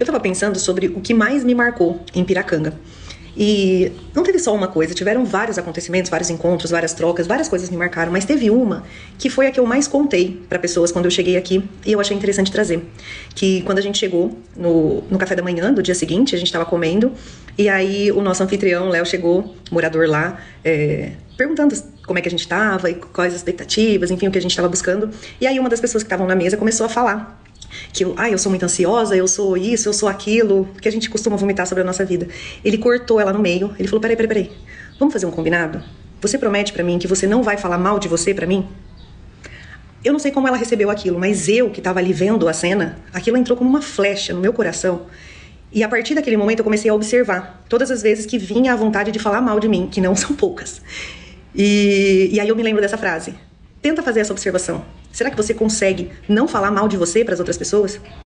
Eu tava pensando sobre o que mais me marcou em Piracanga. E não teve só uma coisa, tiveram vários acontecimentos, vários encontros, várias trocas, várias coisas me marcaram, mas teve uma que foi a que eu mais contei para pessoas quando eu cheguei aqui e eu achei interessante trazer. Que quando a gente chegou no café da manhã do dia seguinte, a gente estava comendo, e aí o nosso anfitrião, Léo, chegou, morador lá, perguntando como é que a gente estava e quais as expectativas, enfim, o que a gente estava buscando. E aí uma das pessoas que estavam na mesa começou a falar que eu sou muito ansiosa, eu sou isso, eu sou aquilo, que a gente costuma vomitar sobre a nossa vida. Ele cortou ela no meio, ele falou, peraí, vamos fazer um combinado? Você promete pra mim que você não vai falar mal de você pra mim? Eu não sei como ela recebeu aquilo, mas eu que tava ali vendo a cena, aquilo entrou como uma flecha no meu coração. E a partir daquele momento eu comecei a observar todas as vezes que vinha a vontade de falar mal de mim, que não são poucas. E aí eu me lembro dessa frase. Tenta fazer essa observação. Será que você consegue não falar mal de você para as outras pessoas?